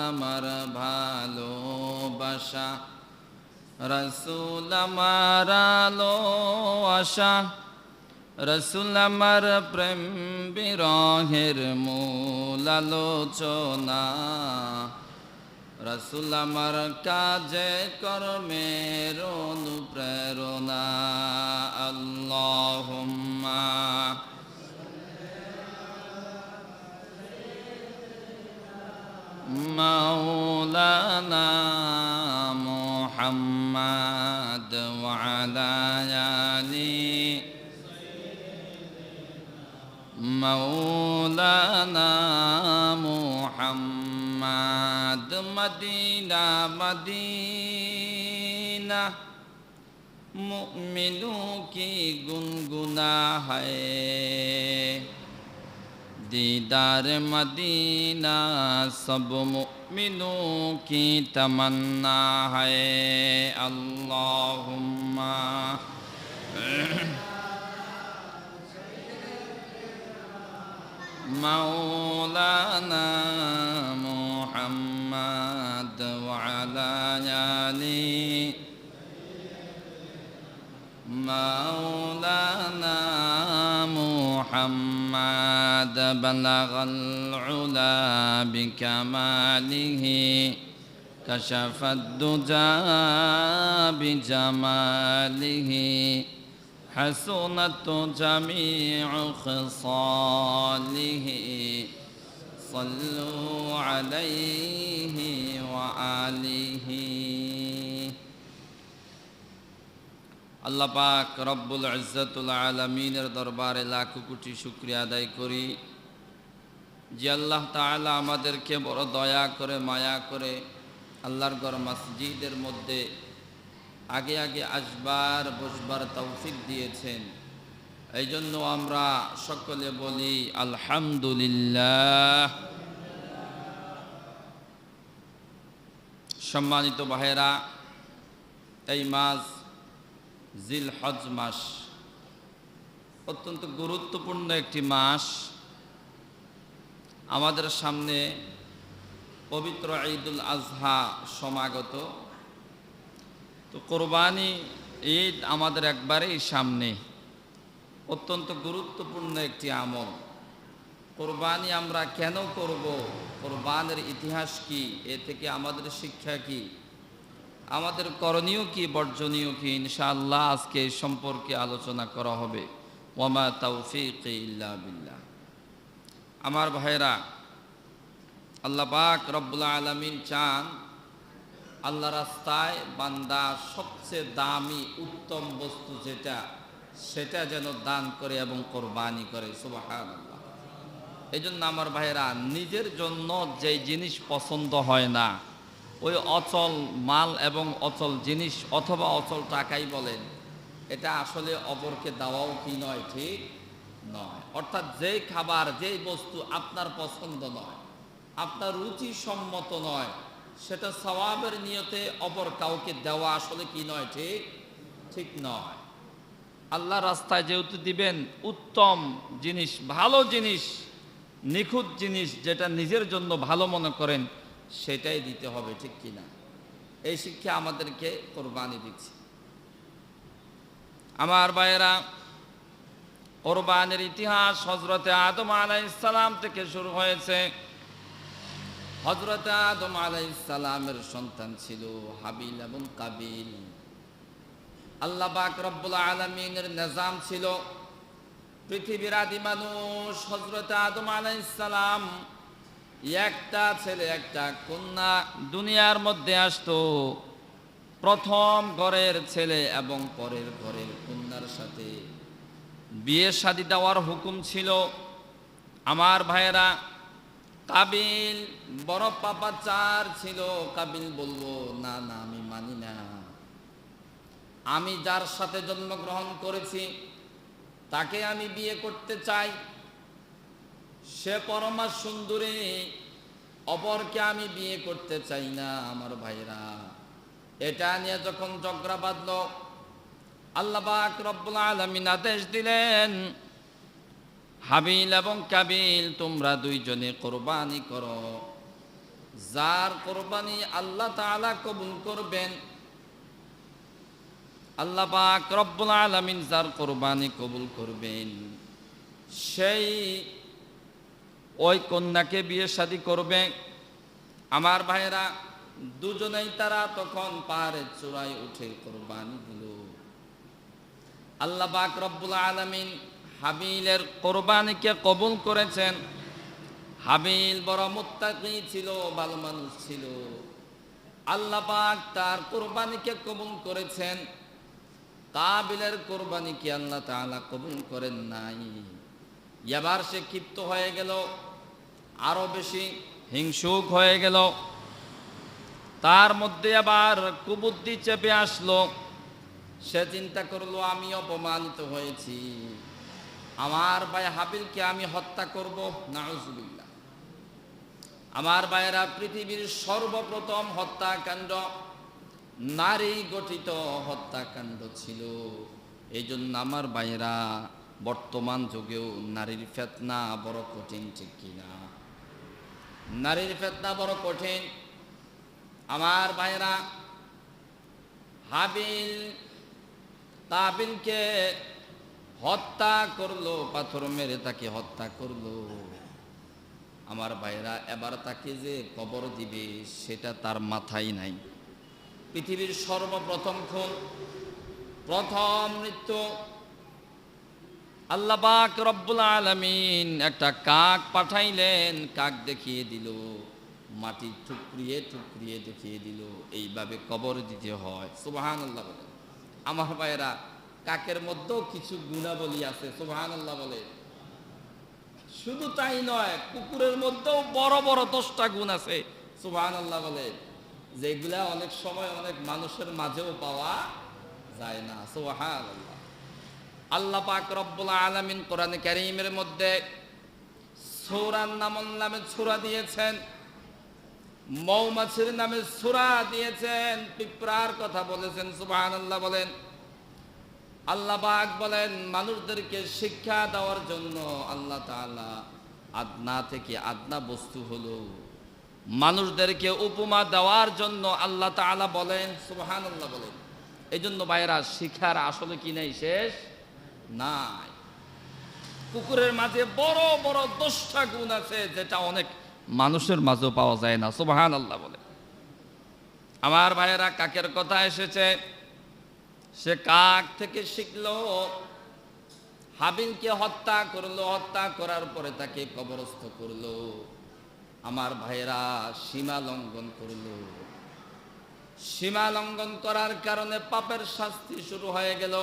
আমার ভালোবাসা, রসুল আমার আলো আশা, রসুল আমার প্রেম বিরহের মূল আলোচনা, রসুল আমার কাজে কর্মের অনুপ্রেরণা। আল্লাহুম্মা মাওলানা মুহাম্মাদ ওয়া আলা আলি মাওলানা মুহাম্মাদ। মদিনা মদিনা মুমিনों की गुनगुना है, दीदार मदीना सब मुमिनों की तमन्ना है। अल्लाहुम्मा मौलाना मुहम्मद व अला आलि मौलाना मुहम्मद। बलगल उला बिकमालिहि कशफद दुजा बिजमालिहि हसनत जमीउ खिसालिहि सल्लु अलैहि व आलिहि। আল্লাহ পাক রব্বুল ইজ্জতুল আলামিনের দরবারে লাখো কোটি শুকরিয়া আদায় করি যে আল্লাহ তাআলা আমাদেরকে বড় দয়া করে মায়া করে আল্লাহর ঘর মসজিদের মধ্যে আগে আগে আসবার বসবার তৌফিক দিয়েছেন। এই জন্য আমরা সকলে বলি আলহামদুলিল্লাহ। সম্মানিত ভাইয়েরা, এই মাস জিলহজ মাস অত্যন্ত গুরুত্বপূর্ণ একটি মাস। আমাদের সামনে পবিত্র ঈদুল আজহা সমাগত। তো কোরবানি ঈদ আমাদের একবারেই সামনে, অত্যন্ত গুরুত্বপূর্ণ একটি আমল। কোরবানি আমরা কেন করব, কোরবানের ইতিহাস কি, এ থেকে আমাদের শিক্ষা কি, আমাদের করণীয় কি, বর্জনীয় কি, ইনশাআল্লাহ আজকে এই সম্পর্কে আলোচনা করা হবে। ওয়ামা তাওফীকি ইল্লা বিল্লাহ। আমার ভাইরা, আল্লাহ পাক রব্বুল আলামিন চান আল্লাহ রাস্তায় বান্দা সবচেয়ে দামি উত্তম বস্তু যেটা, সেটা যেন দান করে এবং কোরবানি করে। সুবহানাল্লাহ। এই জন্য আমার ভাইরা, নিজের জন্য যে জিনিস পছন্দ হয় না, ওই অচল মাল এবং অচল জিনিস অথবা অচল টাকাই বলেন, এটা আসলে অপরকে দেওয়াও কি নয়, ঠিক নয়। অর্থাৎ যেই খাবার, যেই বস্তু আপনার পছন্দ নয়, আপনার রুচি সম্মত নয়, সেটা সওয়াবের নিয়তে অপর কাউকে দেওয়া আসলে কি নয়, ঠিক ঠিক নয়। আল্লাহ রাস্তায় যেহেতু দিবেন, উত্তম জিনিস, ভালো জিনিস, নিখুঁত জিনিস, যেটা নিজের জন্য ভালো মনে করেন, সেটাই দিতে হবে, ঠিক কিনা? এই শিক্ষা আমাদেরকে কোরবানি দিচ্ছে। আমার ভাইয়েরা, কোরবানির ইতিহাস হযরতে আদম আলাইহিস সালাম থেকে শুরু হয়েছে। হযরতে আদম আলাইহিস সালামের সন্তান ছিল হাবিল এবং কাবিল। আল্লাহ পাক রব্বুল আলামিনের নিজাম ছিল, পৃথিবীর আদি মানুষ হযরতে আদম আলাইহিস সালাম একটা ছেলে একটা কন্যা দুনিয়ার মধ্যে আসতো। প্রথম ঘরের ছেলে এবং পরের ঘরের কন্যার সাথে বিয়ে শাদী দেওয়ার হুকুম ছিল। আমার ভাইয়েরা, কাবিল বড় পাপাচার ছিল। কাবিল বলল, না না, আমি মানি না, আমি যার সাথে জন্মগ্রহণ করেছি তাকে আমি বিয়ে করতে চাই, সে পরমা সুন্দরী, অপরকে আমি বিয়ে করতে চাই না। আমার ভাইরা, এটা নিয়ে যখন ঝগড়া বাঁধল, আল্লাহ পাক রব্বুল আলামিন আদেশ দিলেন, হাবিল এবং কাবিল তোমরা দুইজনে কোরবানি করো। যার কোরবানি আল্লাহ তাআলা কবুল করবেন, আল্লাহ পাক রব্বুল আলামিন যার কোরবানি কবুল করবেন, সেই ওই কন্যাকে বিয়ে শাদী করবে। আমার ভাইয়েরা, দুজনেই তারা তখন পাহাড়ের চূড়ায় উঠে কোরবানি দিল। আল্লাহ পাক রব্বুল আলামিন হাবিলের কোরবানিকে কবুল করেছেন। হাবিল বড় মুত্তাকি ছিল, ভালো মানুষ ছিল। আল্লাহ পাক তার কোরবানিকে কবুল করেছেন। কাবিলের কোরবানিকে আল্লাহ তাআলা কবুল করেন নাই। এবার সে ক্ষিপ্ত হয়ে গেল, আরো বেশি হিংসুক হয়ে গেল। তার মধ্যে আবার কুবুদ্ধি চেপে আসলো। সে চিন্তা করলো, আমি অপমানিত হয়েছি, আমার ভাই হাবিলকে আমি হত্যা করব। নাউজুবিল্লাহ। আমার ভাইয়েরা, পৃথিবীর সর্বপ্রথম হত্যাকাণ্ড নারী গঠিত হত্যাকাণ্ড ছিল। এই জন্য আমার ভাইয়েরা, বর্তমান যুগেও নারীর ফিতনা বড় কঠিন, ঠিক কিনা? নারীর ফিতনা বড় কঠিন। আমার ভাইয়েরা, হাবিল কাবিলকে হত্যা করলো, পাথর মেরে তাকে হত্যা করলো। আমার ভাইয়েরা, এবার তাকে যে কবর দিবে সেটা তার মাথায় নাই। পৃথিবীর সর্বপ্রথম খুন, প্রথম মৃত্যু। আল্লাহ পাক রব্বুল আলামিন একটা কাক পাঠাইলেন, কাক দেখিয়ে দিল, মাটি ঠুকরিয়ে ঠুকরিয়ে দেখিয়ে দিল এইভাবে কবর দিতে হয়। সুবহানাল্লাহ বলে। আমার ভাইয়েরা, কাকের মধ্যেও কিছু গুণাবলী আছে। সুবহানাল্লাহ বলে। শুধু তাই নয়, কুকুরের মধ্যেও বড় বড় 10টা গুণ আছে। সুবহানাল্লাহ বলে, যেগুলা অনেক সময় অনেক মানুষের মাঝেও পাওয়া যায় না। সুবহানাল্লাহ। আল্লাহ পাক রব্বুল আলামিন কোরআনে কারীমের মধ্যে সূরা নামল নামে সূরা দিয়েছেন, মৌমাছির নামে সূরা দিয়েছেন, পিঁপড়ার কথা বলেছেন। সুবহানাল্লাহ বলেন। আল্লাহ পাক বলেন, মানুষদেরকে শিক্ষা দেওয়ার জন্য আল্লাহ তাআলা আদনা থেকে আদনা বস্তু হলো, মানুষদেরকে উপমা দেওয়ার জন্য আল্লাহ তাআলা বলেন। সুবহানাল্লাহ বলেন। এই জন্য ভাইরা, শিক্ষার আসলে কি নাই, শেষ নাই। কুকুরের মাঝে বড় বড় 10টা গুণ আছে, যেটা অনেক মানুষের মাঝেও পাওয়া যায় না। সুবহানাল্লাহ বলে। আমার ভাইয়েরা, কাকের কথা এসেছে, সে কাক থেকে শিখলো, হাবিলকে হত্যা করলো, হত্যা করার পরে তাকে কবরস্থ করলো। আমার ভাইয়েরা, সীমা লঙ্ঘন করলো। সীমা লঙ্ঘন করার কারণে পাপের শাস্তি শুরু হয়ে গেল।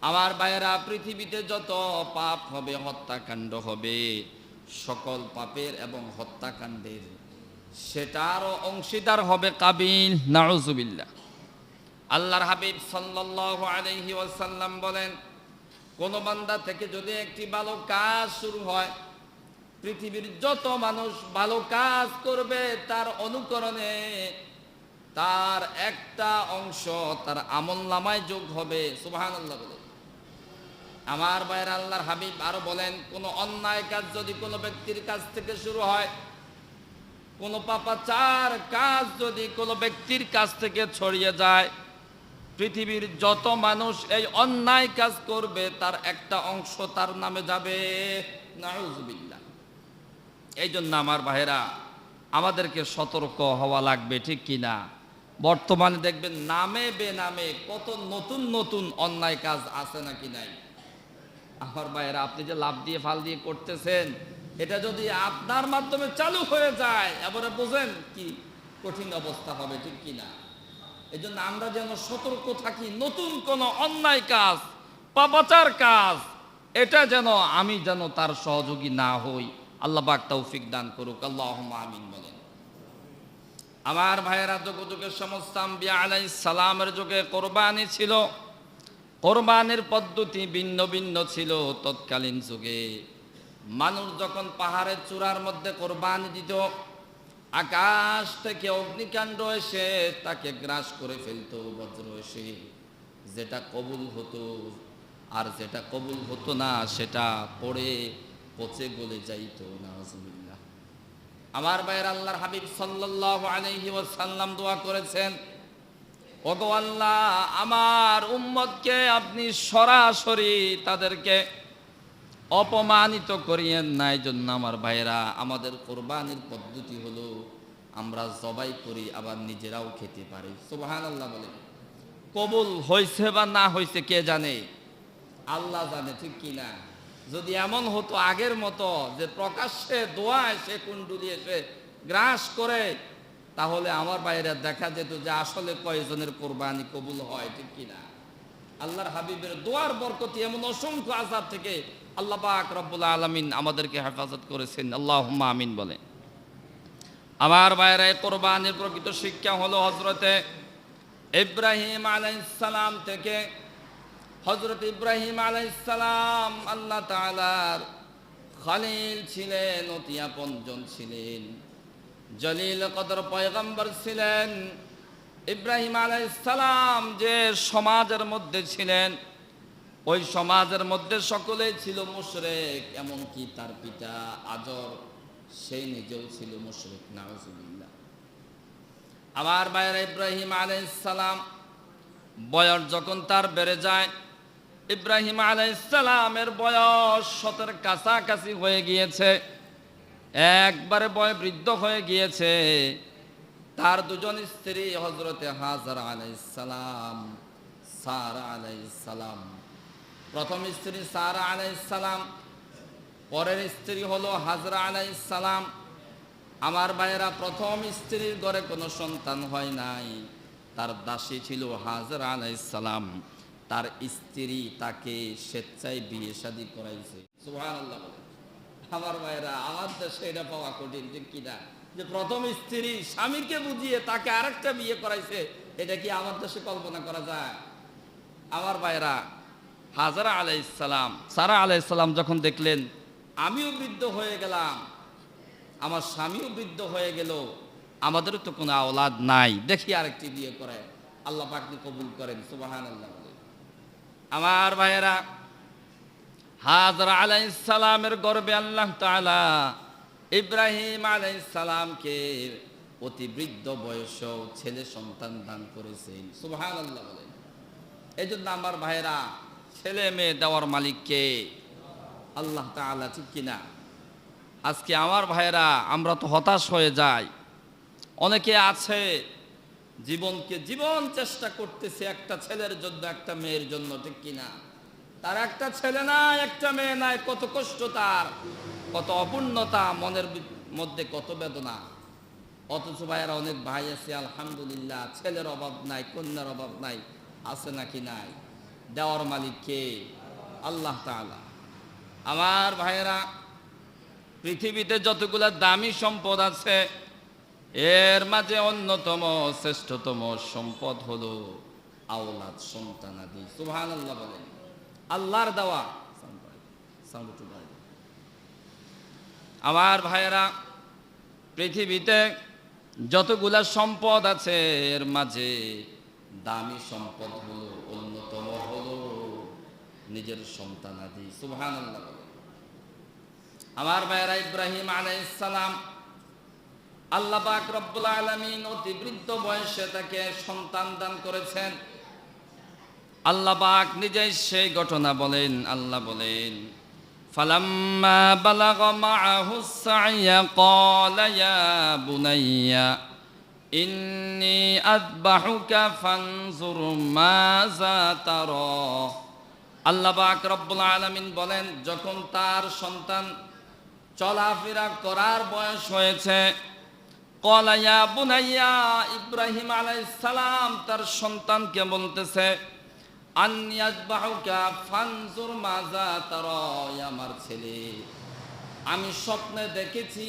আমার ভাইয়েরা, পৃথিবীতে যত পাপ হবে, হত্যাকাণ্ড হবে, সকল পাপের এবং হত্যাকাণ্ডের সেটারও অংশীদার হবে কাবিল। নাউজুবিল্লাহ। আল্লাহর হাবিব সাল্লাল্লাহু আলাইহি ওয়াসাল্লাম বলেন, কোন বান্দা থেকে যদি একটি ভালো কাজ শুরু হয়, পৃথিবীর যত মানুষ ভালো কাজ করবে তার অনুকরণে তার একটা অংশ তার আমলনামায় যোগ হবে। সুবহানাল্লাহ বলে। আমার ভাইয়ের, আল্লাহর হাবিব আরো বলেন, কোন অন্যায় কাজ যদি কোনো ব্যক্তির কাছ থেকে শুরু হয়, কোন পাপাচার কাজ যদি কোনো ব্যক্তির কাছ থেকে ছড়িয়ে যায়, পৃথিবীর যত মানুষ এই অন্যায় কাজ করবে তার একটা অংশ তার নামে যাবে। নাউজুবিল্লাহ। এই জন্য আমার ভাইয়েরা, আমাদেরকে সতর্ক হওয়া লাগবে, ঠিক কিনা? বর্তমানে দেখবেন নামে বেনামে কত নতুন নতুন অন্যায় কাজ আছে নাকি নাই। আমার ভাইয়েরা, আপনি যে লাভ দিয়ে ফাল দিয়ে করতেছেন, এটা যদি আপনার মাধ্যমে চালু হয়ে যায়, এবারে বোঝেন কি কঠিন অবস্থা হবে, ঠিক কিনা? এই জন্য আমরা যেন সতর্ক থাকি, নতুন কোন অন্যায় কাজ, পাপাচার কাজ, এটা যেন আমি যেন তার সহযোগী না হই। আল্লাহ পাক তৌফিক দান করুক। আল্লাহুম্মা আমিন বলেন। আমার ভাইয়েরা, যুগের সমস্ত আম্বিয়া আলাইহিস সালামের যুগে কোরবানি ছিল, কোরবানির পদ্ধতি ভিন্ন ভিন্ন ছিল। তৎকালীন যুগে মানুষ যখন পাহাড়ের চূড়ার মধ্যে কোরবানি দিত, আকাশ থেকে অগ্নিকাণ্ড এসে তাকে গ্রাস করে ফেলতো, বজ্র এসে, যেটা কবুল হতো আর যেটা কবুল হতো না সেটা পড়ে পচে গলে যাইতো। নাউজুবিল্লাহ। আমার ভাইয়ের আল্লাহর হাবিব সাল্লাল্লাহু আলাইহি ওয়াসাল্লাম দোয়া করেছেন, ওগো আল্লাহ, আমার উম্মতকে আপনি সরাসরি তাদেরকে অপমানিত করিয়েন না। এই জন্য আমার ভাইয়েরা, আমাদের কোরবানির পদ্ধতি হলো আমরা জবাই করি, আবার নিজেরাও খেতে পারি। সুবহানাল্লাহ বলেন। কবুল হয়েছে বা না হয়েছে কে জানে? আল্লাহ জানে, ঠিক কি না? যদি এমন হতো আগের মতো যে প্রকাশ্যে দোয়া এসে কুণ্ডুলি এসে গ্রাস করে, তাহলে আমার বাইরে দেখা যেত যে আসলে কয়জনের কোরবানি কবুল হয়, ঠিক কি না? আল্লাহর হাবিবের দোয়ার বরকতি এমন অসংখ্য আযাব থেকে আল্লাহ পাক রব্বুল আলামিন আমাদেরকে হেফাজত করেছেন। আল্লাহুম্মা আমিন বলে। আমার বাইরে কোরবানির প্রকৃত শিক্ষা হলো হযরতে ইব্রাহিম আলাইহিস সালাম থেকে। হযরত ইব্রাহিম আলাইহিস সালাম আল্লাহ তাআলার খলিল ছিলেন, অতি আপনজন ছিলেন, জলিল কদর পয়গম্বর ছিলেন। ইব্রাহিম আলাইহিস সালাম যে সমাজের মধ্যে ছিলেন, ওই সমাজের মধ্যে সকলেই ছিল মুশরিক, এমনকি তার পিতা আজর, সেই নিজেও ছিল মুশরিক। নাউজুবিল্লাহ। আমার ভাইয়েরা, ইব্রাহিম আলাইহিস সালাম বয়স যখন তার বেড়ে যায়, ইব্রাহিম আলাইহিস সালামের বয়স ৭০ কাছাকাছি হয়ে গিয়েছে, একবারে বৃদ্ধ হয়ে গিয়েছে। তার দুজন স্ত্রী হযরতে হাজারা আলাইহিস সালাম, সারা আলাইহিস সালাম। প্রথম স্ত্রী সারা আলাইহিস সালাম, পরের স্ত্রী হলো হাজরা আলাইহিস সালাম। আমার ভাইয়েরা, প্রথম স্ত্রীর ঘরে কোনো সন্তান হয় নাই, তার দাসী ছিল হাজরা আলাইহিস সালাম। তার স্ত্রী তাকে স্বেচ্ছায় বিয়ে শাদী করাইছে। সুবহানাল্লাহ। আমার ভাইয়েরা, আমার দেশে এটা পাওয়া কঠিন, ঠিক কিনা? যে প্রথম স্ত্রী স্বামীকে বুঝিয়ে তাকে আরেকটা বিয়ে করাইছে, এটা কি আমার দেশে কল্পনা করা যায়? আমার ভাইয়েরা, হাজরা আলাইহিস সালাম, সারা আলাইহিস সালাম যখন দেখলেন আমিও বৃদ্ধ হয়ে গেলাম, আমার স্বামীও বৃদ্ধ হয়ে গেল, আমাদেরও তো কোনো আওলাদ নাই, দেখি আরেকটি বিয়ে করে। আল্লাহ পাক কবুল করেন। সুবহানাল্লাহ। আমার ভাইয়েরা, হাজরা আলাইহিস সালামের গর্ভে আল্লাহ তাআলা ইব্রাহিম আলাইহিস সালামকে অতি বৃদ্ধ বয়সেও ছেলে সন্তান দান করেছেন। সুবহানাল্লাহ বলেন। এই জন্য আমার ভাইয়েরা, ছেলে মেয়ে দেওয়ার মালিক কে? আল্লাহ তাআলা, ঠিক কিনা? আজকে আমার ভাইয়েরা, আমরা তো হতাশ হয়ে যাই। অনেকে আছে জীবনকে জীবন চেষ্টা করতেছে একটা ছেলের জন্য, একটা মেয়ের জন্য, ঠিক কিনা? তার একটা ছেলে নাই, একটা মেয়ে নাই, কত কষ্ট তার, কত অপূর্ণতা, মনের মধ্যে কত বেদনা। অথচ ভাইয়েরা, অনেক ভাই আছে আলহামদুলিল্লাহ, ছেলের অভাব নাই, কন্যার অভাব নাই। আছে নাকি নাই? দেওয়ার মালিক কে? আল্লাহ তাআলা। আমার ভাইয়েরা, পৃথিবীতে যতগুলা দামি সম্পদ আছে, এর মাঝে অন্যতম শ্রেষ্ঠতম সম্পদ হলো আওলাদ, সন্তানাদি। সুবহানাল্লাহ বলেন। আল্লাহর দেওয়া। আমার ভাইয়েরা, পৃথিবীতে যতগুলা সম্পদ আছে, এর মাঝে দামি সম্পদ হলো, অন্যতম হলো নিজের সন্তানাদি। সুবহানাল্লাহ বলেন। আমার ভাইয়েরা, ইব্রাহিম আলাইহিস সালাম, আল্লাহ পাক রব্বুল আলামিন অতি বৃদ্ধ বয়সে তাকে সন্তান দান করেছেন। আল্লাহ পাক নিজেই সেই ঘটনা বলেন। আল্লাহ বলেন, ফালাম্মা বালাগা মাআহুস সা'য়া ক্বালা ইয়া বুনাইয়া ইন্নী আযবাহুকা ফানজুর মাযা তারা। আল্লাহ পাক রব্বুল আলামিন বলেন, যখন তার সন্তান চলাফেরা করার বয়স হয়েছে, ক্বালা ইয়া বুনাইয়া, ইব্রাহিম আলাইহিস সালাম তার সন্তানকে বলতেছে, আন্নী আযবাহুকা ফানজুর মাযা তারা, আমার ছেলে, আমি স্বপ্নে দেখেছি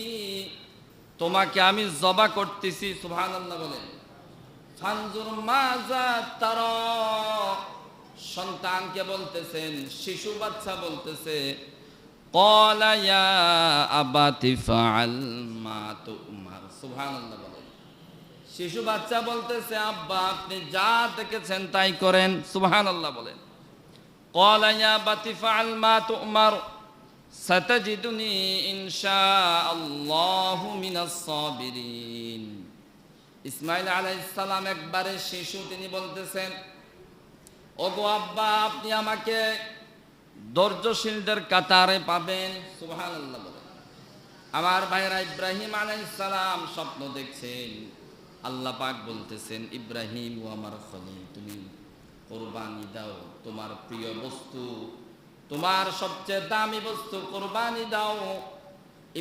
তোমাকে আমি জবা করতেছি। সুবহানাল্লাহ বলেন। ফানজুর মাযা তারা, সন্তানকে বলতেছেন, শিশু বাচ্চা বলতেছে, ক্বালা ইয়া আবাতি ফাআল মা তু'মার। সুবহানাল্লাহ বলেন। শিশু বাচ্চা বলতেছে, আব্বা আপনি যা দেখেছেন তাই করেন। সুবহানাল্লাহ বলেন। ক্বালা ইয়া আবাতি ফাআল মা তু'মার। সাতাজিদুনি ইনশাআল্লাহু মিনাস সাবিরিন। ইসমাইল আলাইহিস সালাম একবারে শিশু, তিনি বলতেছেন, ওগো আব্বা, আপনি আমাকে ধৈর্যশীলদের কাতারে পাবেন। সুবহানাল্লাহ বলেন। আমার ভাইরা, ইব্রাহিম আলাইহিস সালাম স্বপ্ন দেখছেন। আল্লাহ পাক বলতেছেন, ইব্রাহিম ও আমার খলিল, তুমি কুরবানি দাও, তোমার প্রিয় বস্তু, তোমার সবচেয়ে দামি বস্তু কুরবানি দাও।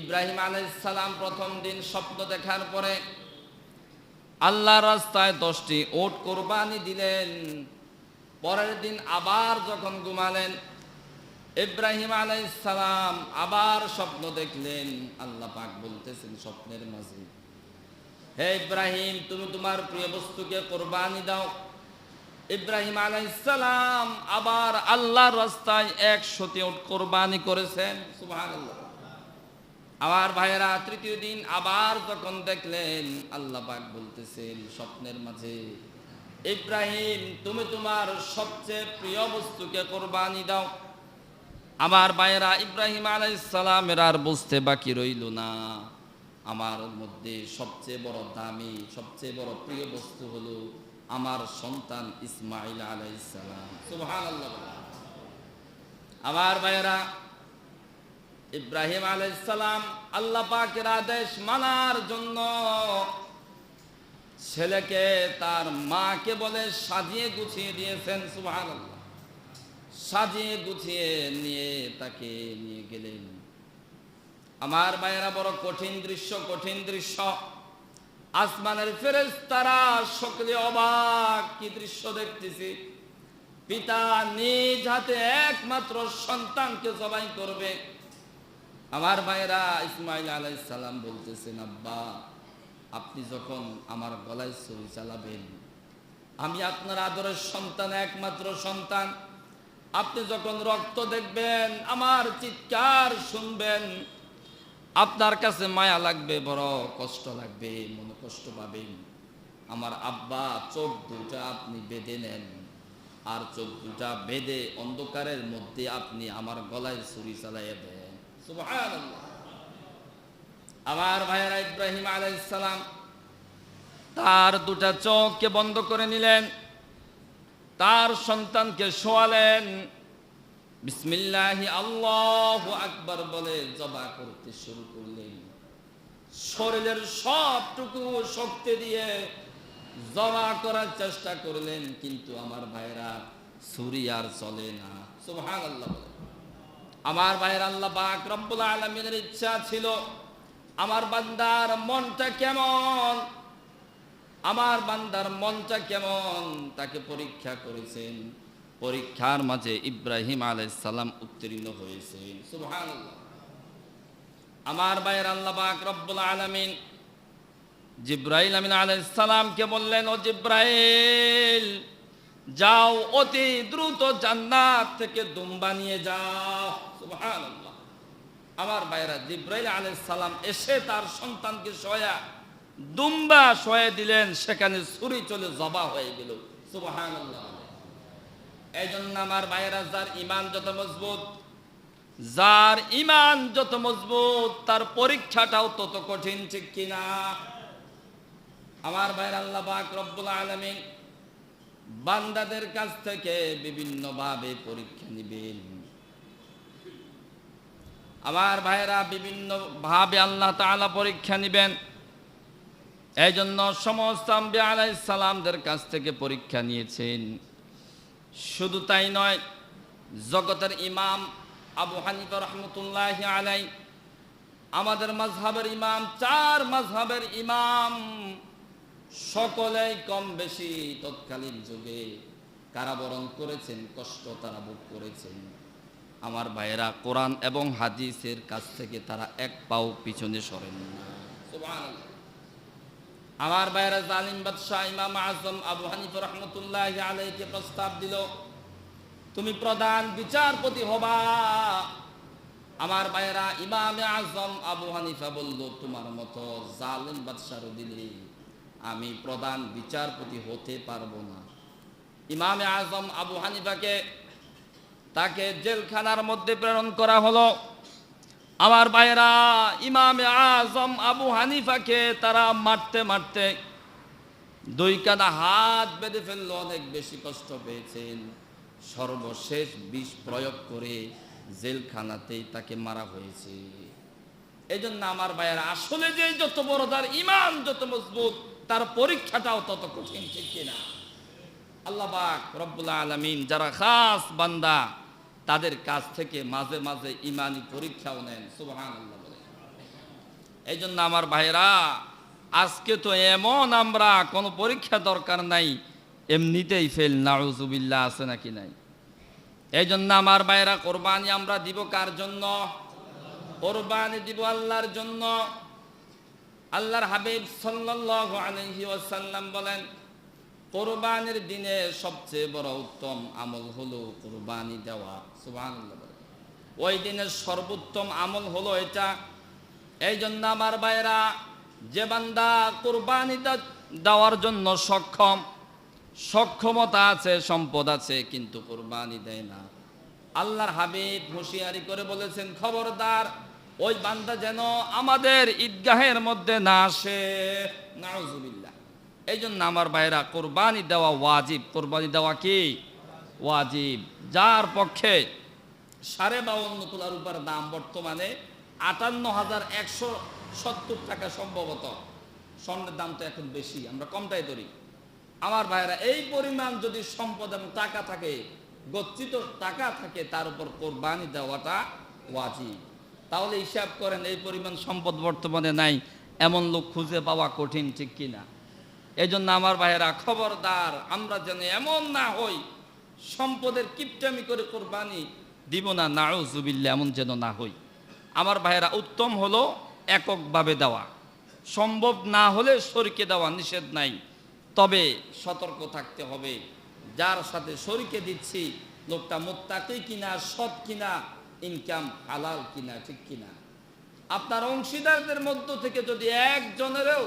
ইব্রাহিম আলাইহিস সালাম প্রথম দিন স্বপ্ন দেখার পরে আল্লাহর রাস্তায় 10টি উট কুরবানি দিলেন। পরের দিন আবার যখন ঘুমালেন, ইব্রাহিম আলাইহিস সালাম আবার স্বপ্ন দেখলেন। আল্লাহ পাক বলতেছেন স্বপ্নের মাঝে, হে ইব্রাহিম, তুমি তোমার প্রিয় বস্তুকে কুরবানি দাও। ইব্রাহিম আলাইহিস সালাম আবার আল্লাহর রাস্তায় 100টি উট কুরবানি করেছেন। সুবহানাল্লাহ। আমার ভাইয়েরা, তৃতীয় দিন আবার যখন দেখলেন, আল্লাহ পাক বলতেছেন স্বপ্নের মাঝে, ইব্রাহিম, তুমি তোমার সবচেয়ে প্রিয় বস্তুকে কুরবানি দাও। আমার ভাইয়েরা, ইব্রাহিম আলাইহিস সালামের আর বুঝতে বাকি রইল না, আমার মধ্যে সবচেয়ে বড় দামি, সবচেয়ে বড় প্রিয় বস্তু হলো আমার সন্তান ইসমাইল আলাইহিস সালাম। সুবহানাল্লাহ। আমার ভাইয়েরা, ইব্রাহিম আলাইহিস সালাম আল্লাহ পাকের আদেশ মানার জন্য ছেলেকে তার মাকে বলে সাজিয়ে গুছিয়ে দিয়েছেন। সুবহানাল্লাহ। সাজিয়ে গুছিয়ে নিয়ে তাকে নিয়ে গেলেন। আমার ভাইয়েরা, বড় কঠিন দৃশ্য, কঠিন দৃশ্য। আসমানের ফেরেশতারা সকলে অবাক, কি দৃশ্য দেখতেছি। পিতা নিজ হাতে একমাত্র সন্তানকে জবাই করবে। আমার ভাইয়েরা, ইসমাইল আলাইহিস সালাম বলতেছেন, আব্বা, আপনি যখন আমার গলায় ছুরি চালাবেন, আমি আপনার আদরের সন্তান, একমাত্র সন্তান, আপনি যখন রক্ত দেখবেন, আমার চিৎকার শুনবেন, আপনার কাছে মায়া লাগবে, বড় কষ্ট লাগবে, মনে কষ্ট পাবেন। আমার আব্বা, চোখ দুটা আপনি বেঁধে নেন, আর চোখ দুটা বেঁধে অন্ধকারের মধ্যে আপনি আমার গলায় ছুরি চালাইয়া দেন। সুবহানাল্লাহ। আমার ভাইয়েরা, ইব্রাহিম আলাইহিস সালাম তার দুটা চোখকে বন্ধ করে নিলেন, তার সন্তানকে শোয়ালেন, বিসমিল্লাহি আল্লাহু আকবার বলে জবা করতে শুরু করলেন। শরীরের সবটুকু শক্তি দিয়ে জবা করার চেষ্টা করলেন, কিন্তু আমার ভাইরা, ছুরি আর চলে না। সুবহানাল্লাহ। আমার ভাইরা, আল্লাহ পাক রব্বুল আলামিনের ইচ্ছা ছিল আমার বান্দার মনটা কেমন, আমার বান্দার মনটা কেমন, তাকে পরীক্ষা করেছেন। পরীক্ষার মাঝে ইব্রাহিম আলাইহিস সালাম উত্তীর্ণ হয়েছেন। সুবহানাল্লাহ। আমার ভাইয়ের, আল্লাহ পাক রব্বুল আলামিন জিবরাইল আমিন আলাইহিস সালামকে বললেন, ও জিবরাইল, যাও, অতি দ্রুত জান্নাত থেকে দুম্বা নিয়ে যাও। সুবহানাল্লাহ। আমার ভাইয়েরা, জিবরাইল আলাইহিস সালাম এসে তার সন্তানকে শোয়া দুম্বা শোয়া দিলেন, সেখানে ছুরি চলে জবা হয়ে গেল। সুবহানাল্লাহ। এই জন্য আমার ভাইয়েরা, যার ইমান যত মজবুত, যার ইমান যত মজবুত, তার পরীক্ষাটাও তত কঠিন, ঠিক কিনা? আমার ভাইয়েরা, আল্লাহ পাক রব্বুল আলামিন বান্দাদের কাছ থেকে বিভিন্ন ভাবে পরীক্ষা নিবেন। আমার ভাইয়েরা, বিভিন্ন ভাবে আল্লাহ তাআলা পরীক্ষা নিবেন। এই জন্য সমস্ত আম্বিয়া আলাইহিস সালামদের কাছ থেকে পরীক্ষা নিয়েছেন। শুধু তাই নয়, জগতের ইমাম আবু হানিফা রাহমাতুল্লাহি আলাইহি, আমাদের মাযহাবের ইমাম, 4 মাযহাবের ইমাম, সকলেই কম বেশি তৎকালীন যুগে কারাবরণ করেছেন, কষ্ট তারা ভোগ করেছেন। আমার ভাইয়েরা, কোরআন এবং হাদিসের কাছ থেকে তারা এক পাও পিছনে সরেন না। সুবহানাল্লাহ। আমার ভাইয়েরা, জালিম বাদশাহ ইমাম আজম আবু হানিফা রাহমাতুল্লাহি আলাইহিকে প্রস্তাব দিল, তুমি প্রধান বিচারপতি হবা। আমার ভাইয়েরা, ইমামে আজম আবু হানিফা বলল, তোমার মতো জালিম বাদশার অধীনে আমি প্রধান বিচারপতি হতে পারবো না। ইমামে আজম আবু হানিফাকে তাকে জেলখানার মধ্যে প্রেরণ করা হলো। আমার ভাইরা, ইমামে আজম আবু হানিফাকে তারা মারতে মারতে দুই কাঁধা হাত বেঁধে ফেললো, অনেক বেশি কষ্ট পেয়েছেন। সর্বশেষ বিষ প্রয়োগ করে জেলখানাতেই তাকে মারা হয়েছে। এই জন্য আমার ভাইয়েরা, আসলে যে যত বড় তার ইমান যত মজবুত, তার পরীক্ষাটাও তত কঠিন, ঠিক কিনা? আল্লাহ পাক রব্বুল আলামিন যারা খাস বান্দা, তাদের কাছ থেকে মাঝে মাঝে ইমানি পরীক্ষাও নেন। সুবহানাল্লাহ বলে। এই জন্য আমার ভাইয়েরা, আজকে তো এমন আমরা কোনো পরীক্ষা দরকার নাই, এমনিতেই ফেল, নাউজুবিল্লাহ, আছে নাকি নাই? এই জন্য আমার ভাইয়েরা, কোরবানি আমরা দিব কার জন্য? কোরবানি দিব আল্লাহর জন্য। আল্লাহর হাবিব সাল্লাল্লাহু আলাইহি ওয়াসাল্লাম বলেন, কোরবানির দিনে সবচেয়ে বড় উত্তম আমল হলো কোরবানি দেওয়া। সুবহানাল্লাহ বলেন। ওই দিনের সর্বোত্তম আমল হলো এটা। এই জন্য আমার ভাইয়েরা, যে বান্দা কোরবানি দেওয়ার জন্য সক্ষমতা আছে, সম্পদ আছে, কিন্তু কোরবানি দেয় না, আল্লাহর হাবিব হুঁশিয়ারি করে বলেছেন, খবরদার ওই বান্দা যেন আমাদের ঈদগাহের মধ্যে না আসে। নাউজুবিল্লাহ। এই জন্য আমার ভাইরা, কোরবানি দেওয়া ওয়াজিব। কোরবানি দেওয়া কি ওয়াজিব? যার পক্ষে 52.5 তোলার উপর দাম, বর্তমানে 58,170 টাকা সম্ভবত। স্বর্ণের দাম তো এখন বেশি, আমরা কমটাই ধরি। আমার ভাইরা, এই পরিমাণ যদি সম্পদ এবং টাকা থাকে, গচ্ছিত টাকা থাকে, তার উপর কোরবানি দেওয়াটা ওয়াজিব। তাহলে হিসাব করেন, এই পরিমাণ সম্পদ বর্তমানে নাই, এমন লোক খুঁজে পাওয়া কঠিন, ঠিক কিনা? এই জন্য আমার ভাইয়েরা, খবরদার আমরা যেন এমন না হই, সম্পদের কিপটামি করে কোরবানি দিব না, নাউজুবিল্লাহ, এমন যেন না হই। আমার ভাইয়েরা, উত্তম হলো এককভাবে দেওয়া, সম্ভব না হলে শরীকে দেওয়া, নিষেধ নাই। তবে সতর্ক থাকতে হবে, যার সাথে শরীকে দিচ্ছি লোকটা মুত্তাকি কিনা, সৎ কিনা, ইনকাম হালাল কিনা, ঠিক কিনা? আপনার অংশীদারদের মধ্য থেকে যদি একজনেরও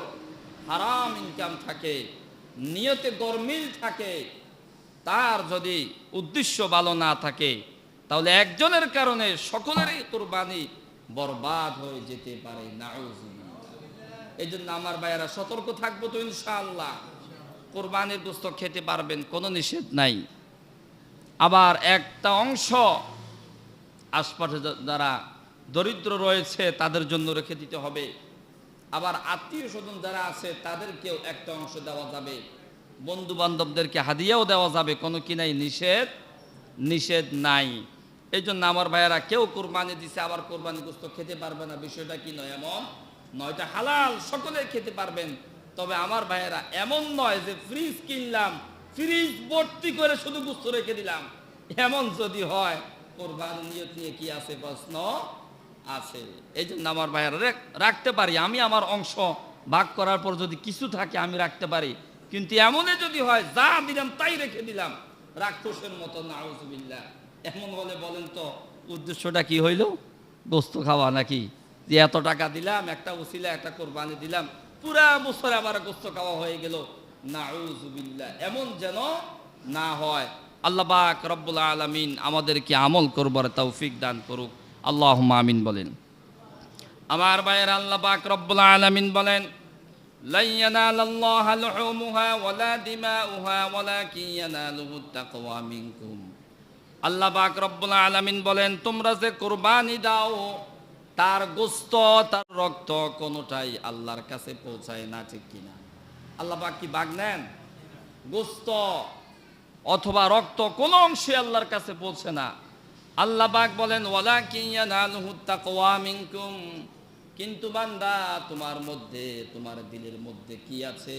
হারাম ইনকাম থাকে, নিয়তে গরমিল থাকে, তার যদি উদ্দেশ্য ভালো না থাকে, তাহলে একজনের কারণে সকলেরই কোরবানি বরবাদ হয়ে যেতে পারে। নাউজুবিল্লাহ। এই জন্য আমার ভাইয়েরা, সতর্ক থাকবো তো ইনশাআল্লাহ। কোরবানির গোশত খেতে পারবেন, কোনো নিষেধ নাই। আবার একটা অংশ আশপাশে যারা দরিদ্র রয়েছে তাদের জন্য রেখে দিতে হবে। আবার আত্মীয় স্বজন যারা আছে তাদেরকেও একটা অংশ দেওয়া যাবে, বন্ধু বান্ধবদেরকে হাদিয়াও দেওয়া যাবে, কোনো কি নাই, নিষেধ নাই। এই জন্য আমার ভাইয়েরা, কেউ কোরবানি দিছে আবার কোরবানি গোশত খেতে পারবে না, বিষয়টা কি নয়, এমন নয়। এটা হালাল, সকলে খেতে পারবেন। তবে আমার ভাইয়েরা, এমন নয় যে ফ্রিজ কিনলাম, ফ্রিজ ভর্তি করে শুধু গোশত রেখে দিলাম, এমন যদি হয়, কোরবানি নিয়ত নিয়ে কি আছে, প্রশ্ন আছে। এই জন্য আমার ভাইয়েরা, রাখতে পারি আমি, আমার অংশ ভাগ করার পর যদি কিছু থাকে আমি রাখতে পারি, কিন্তু এমনই যদি হয় যা দিলাম তাই রেখে দিলাম, রাক্ষসের মতো, নাউজুবিল্লাহ, এমন হলে বলেন তো উদ্দেশ্যটা কি হইল? গোশত খাওয়া নাকি? যে এত টাকা দিলাম, একটা উসিলা, একটা কোরবানি দিলাম, পুরা বছর আবার গোশত খাওয়া হয়ে গেল। নাউজুবিল্লাহ, এমন যেন না হয়। আল্লাহ পাক রব্বুল আলামিন আমাদেরকে আমল করবার তৌফিক দান করুক। আল্লাহুম্মা আমিন বলেন। আমার ভাইয়েরা, আল্লাহ পাক রব্বুল আলামিন বলেন, lan yanalallaha luhumuha wala dima'uha walakin yanaluhu তাকওয়া মিনকুম। আল্লাহ পাক রব্বুল আলামিন বলেন, তোমরা যে কুরবানি দাও, তার গোশত, তার রক্ত কোনোটাই আল্লাহর কাছে পৌঁছায় না, ঠিক কিনা? আল্লাহ পাক কি ভাগ নেন? গোশত অথবা রক্ত কোনো অংশে আল্লাহর কাছে পৌঁছে না। আল্লাহ পাক বলেন, ওয়ালাকিন ইয়ানালুহু তাকওয়া মিনকুম, কিন্তু বান্দা তোমার মধ্যে, তোমার দিলের মধ্যে কি আছে,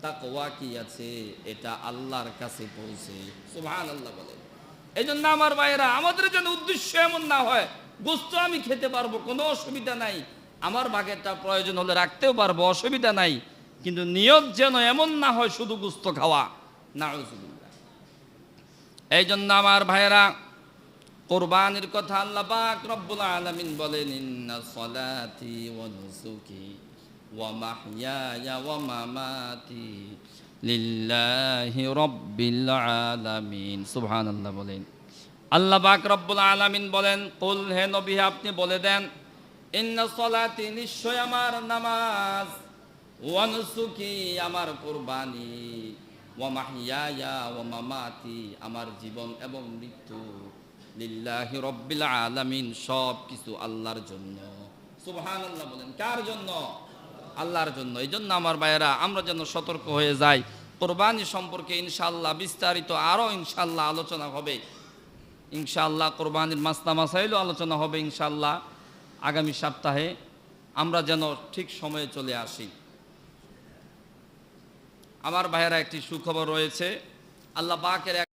তাকওয়া কি আছে, এটা আল্লাহর কাছে পৌঁছে। সুবহানাল্লাহ বলেন। এই জন্য আমার ভাইয়েরা, আমাদের যেন উদ্দেশ্য এমন না হয়, গোশত আমি খেতে পারবো, কোনো অসুবিধা নাই, আমার ভাগেরটা প্রয়োজন হলে রাখতেও পারবো, অসুবিধা নাই, কিন্তু নিয়ত যেন এমন না হয় শুধু গোশত খাওয়া। নাউজুবিল্লাহ। এই জন্য আমার ভাইয়েরা, কোরবানির কথা আল্লাহ পাক রব্বুল আলামিন বলেন, ইন্না সলাতি ওয়া নুসুকি ওয়া মাহইয়ায়া ওয়া মামাতি লিল্লাহি রাব্বিল আলামিন। সুবহানাল্লাহ বলেন। আল্লাহ পাক রব্বুল আলামিন বলেন, কুল, হে নবী, আপনি বলে দেন, ইন্না সলাতি, নিশ্চয় আমার নামাজ, ওয়া নুসুকি, আমার কুরবানি, ওয়া মাহইয়ায়া ওয়া মামাতি, আমার জীবন এবং মৃত্যু, লিল্লাহি রাব্বিল আলামিন, সব কিছু আল্লাহর জন্য। সুবহানাল্লাহ বলেন। কার জন্য? আল্লাহর জন্য। এই জন্য আমার ভাইয়েরা, আমরা যেন সতর্ক হয়ে যাই। কোরবানি সম্পর্কে ইনশাআল্লাহ বিস্তারিত আরও ইনশাআল্লাহ আলোচনা হবে। ইনশাআল্লাহ কোরবানির মাসলা মাসাইলও আলোচনা হবে ইনশাআল্লাহ আগামী সপ্তাহে। আমরা যেন ঠিক সময়ে চলে আসি। আমার ভাইয়েরা, একটি সুখবর রয়েছে। আল্লাহ পাকের